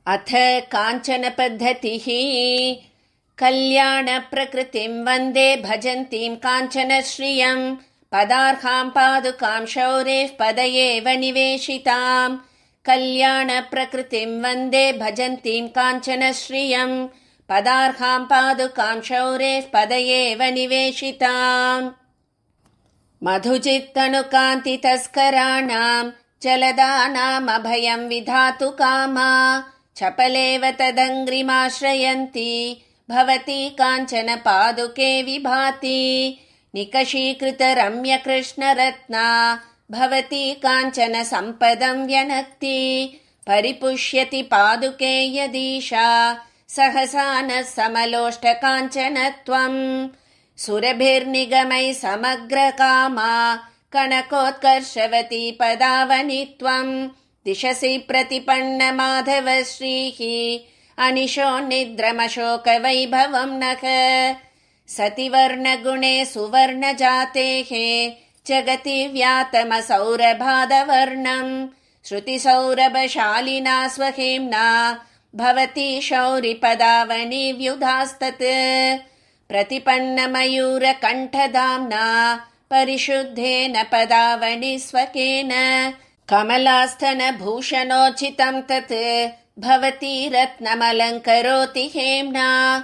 अथ काञ्चनपद्धतिः। कल्याणप्रकृतिं वन्दे भजन्तीं काञ्चनश्रियं पदार्हां पादुकां शौरेः पदयेव निवेशिताम्। कल्याणप्रकृतिं वन्दे भजन्तीं काञ्चनश्रियं पदार्हां पादुकां शौरेः पदयेव निवेशिताम्। मधुचित्तनुकान्तितस्कराणां जलदानाम् अभयं विधातु कामा चपलेव तदङ्घ्रिमाश्रयन्ती भवती काञ्चन पादुके विभाति। निकषीकृतरम्यकृष्णरत्ना भवती काञ्चन सम्पदं व्यनक्ति। परिपुष्यति पादुके यदीशा सहसा नः समलोष्टकाञ्चनत्वम्। सुरभिर्निगमैः समग्रकामा कनकोत्कर्षवती पदावनित्वम्। दिशसि प्रतिपन्नमाधवश्रीः अनिशोन्निद्रमशोकवैभवं नः। सतिवर्णगुणे सुवर्णजातेः जगति व्यातमसौरभादवर्णम्। श्रुतिसौरभशालिना स्वहेम्ना भवती शौरिपदावनिव्युधास्तत्। प्रतिपन्नमयूरकण्ठधाम्ना परिशुद्धेन पदावनि स्वकेन कमलास्थनभूषणोचितं तत् भवती रत्नमलङ्करोति हेम्ना।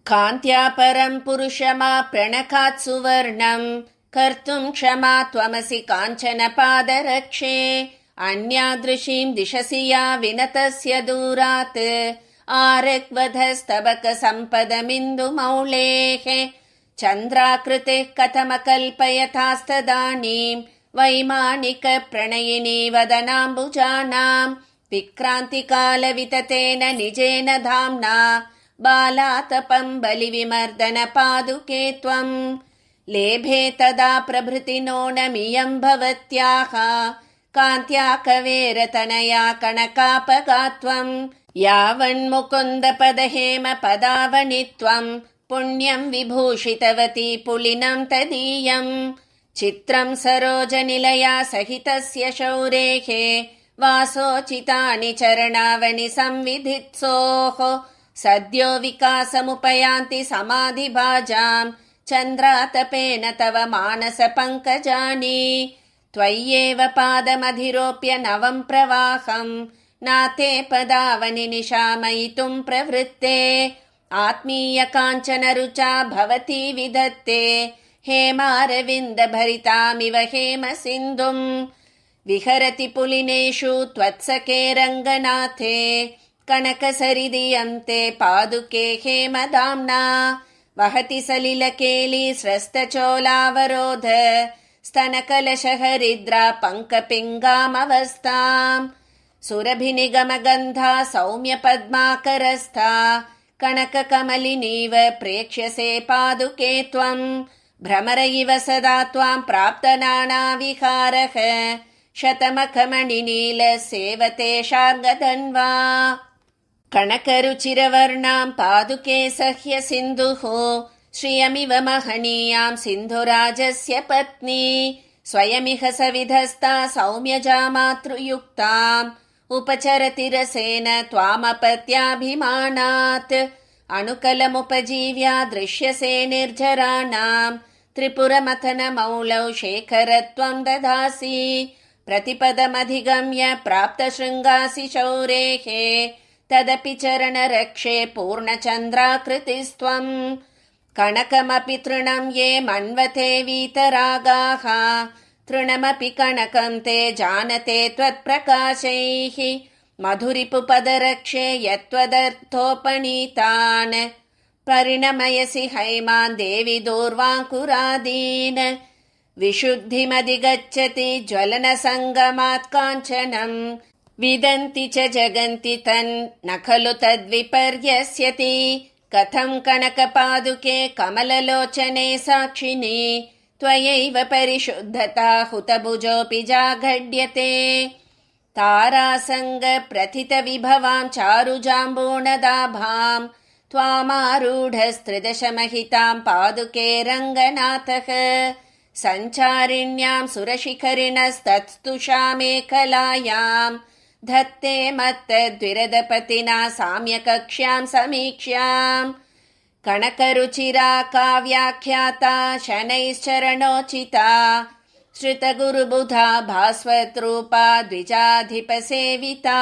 कान्त्या परं पुरुषमाप्रणकात् सुवर्णं कर्तुं क्षमा त्वमसि काञ्चन पादरक्षे। अन्यादृशीं दिशसि या विनतस्य दूरात् आरग्वधस्तबकसम्पदमिन्दुमौलेः। चन्द्राकृतिः कथमकल्पयथास्तदानीं वैमानिकप्रणयिनी वदनाम्बुजानां। विक्रान्तिकालविततेन निजेन धाम्ना बालातपं बलिविमर्दन पादुके त्वम्। लेभे तदा प्रभृतिनो नमियं भवत्याः कान्त्या कवेरतनया कनकापगात्वम्। यावन्मुकुन्दपदहेम पदावनित्वं पुण्यं विभूषितवती पुलिनं तदीयम्। चित्रं सरोजनिलया सहितस्य शौरेः वासोचितानि चरणावनि संविधित्सोः। सद्यो विकासमुपयान्ति समाधिभाजां चन्द्रातपेन तव मानसपङ्कजानि। त्वय्येव पादमधिरोप्य नवं प्रवाहं नाते पदावनि निशामयितुं प्रवृत्ते। आत्मीय काञ्चन रुचा भवती विधत्ते हेमारविन्दभरितामिव हेम सिन्धुम्। विहरति पुलिनेषु त्वत्सखे रङ्गनाथे कनकसरिदियन्ते पादुके हेमधाम्ना। वहति सलिलकेली स्रस्तचोलावरोध स्तनकलशहरिद्रा पङ्कपिङ्गामवस्थाम्। सुरभिनिगमगन्धा सौम्य पद्माकरस्था कनककमलिनीव प्रेक्ष्यसे पादुके त्वम्। भ्रमर इव सदा त्वां प्राप्तनानाविहारः शतमखमणिनील सेवते शार्ङ्गधन्वा। कणकरुचिरवर्णां पादुके सह्य सिन्धुः श्रियमिव महनीयां सिन्धुराजस्य पत्नी। स्वयमिह सविधस्ता सौम्यजा मातृयुक्ताम् उपचरति रसेन त्वामपत्याभिमानात्। अणुकलमुपजीव्या दृश्यसे निर्झराणां त्रिपुरमथनमौलौ शेखरत्वं ददासि। प्रतिपदमधिगम्य प्राप्तशृङ्गासि शौरेः तदपि चरणरक्षे पूर्णचन्द्राकृतिस्त्वम्। कणकमपि तृणं ये मन्वते वीतरागाः तृणमपि कणकं ते जानते त्वत्प्रकाशैः। मधुरिपुपदरक्षे यत्त्वदर्थोपनीतान् परिणमयसि हैमान् देवि दूर्वाङ्कुरादीन्। विशुद्धिमधिगच्छति ज्वलनसङ्गमात् काञ्चनम् विदन्ति च जगन्ति तन्न खलु तद्विपर्यस्यति। कथं कनकपादुके कमललोचने साक्षिणि त्वयैव परिशुद्धता हुतभुजोऽपि जाघड्यते। तारासङ्गप्रथितविभवां चारुजाम्बूणदाभां त्वामारूढस्त्रिदशमहितां पादुके रङ्गनाथः। सञ्चारिण्यां सुरशिखरिणस्तत्स्तुषामेखलायां धत्ते मत्तद्विरदपतिना साम्यकक्ष्यां समीक्ष्याम् कणकरुचिरा काव्याख्याता शनैश्चरणोचिता श्रुतगुरुबुधा भास्वतरूपा द्विजाधिपसेविता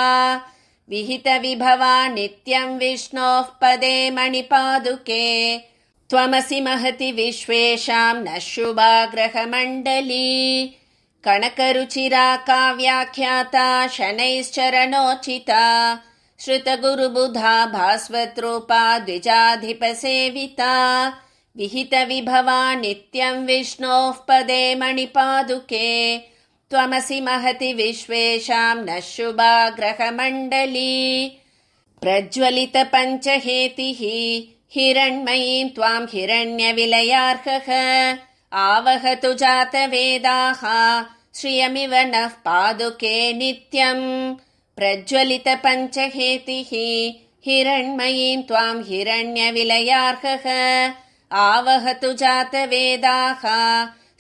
विहितविभवा नित्यं विष्णोः पदे मणिपादुके त्वमसि महति विश्वेषां नः शुभाग्रहमण्डली कणकरुचिरा काव्याख्याता शनैश्चरणोचिता श्रुतगुरुबुधा भास्वतरूपा द्विजाधिपसेविता विहितविभवा नित्यं विष्णोः पदे मणिपादुके त्वमसि महति विश्वेषां नः शुभाग्रहमण्डली प्रज्वलितपञ्चहेतिः हिरण्मयीं त्वां हिरण्यविलयार्हः आवहतु जातवेदाः श्रियमिव नः पादुके नित्यम् प्रज्वलितपञ्चहेतिः हिरण्मयीं त्वां हिरण्यविलयार्हः आवहतु जातवेदाः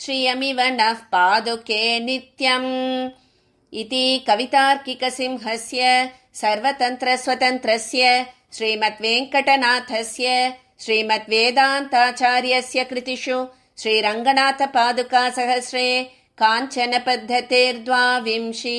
श्रियमिव नः पादुके नित्यम् इति कवितार्किकसिंहस्य सर्वतन्त्रस्वतन्त्रस्य श्रीमद्वेङ्कटनाथस्य श्रीमद्वेदान्ताचार्यस्य कृतिषु श्रीरङ्गनाथपादुकासहस्रे काञ्चनपद्धतेर्द्वाविंशी।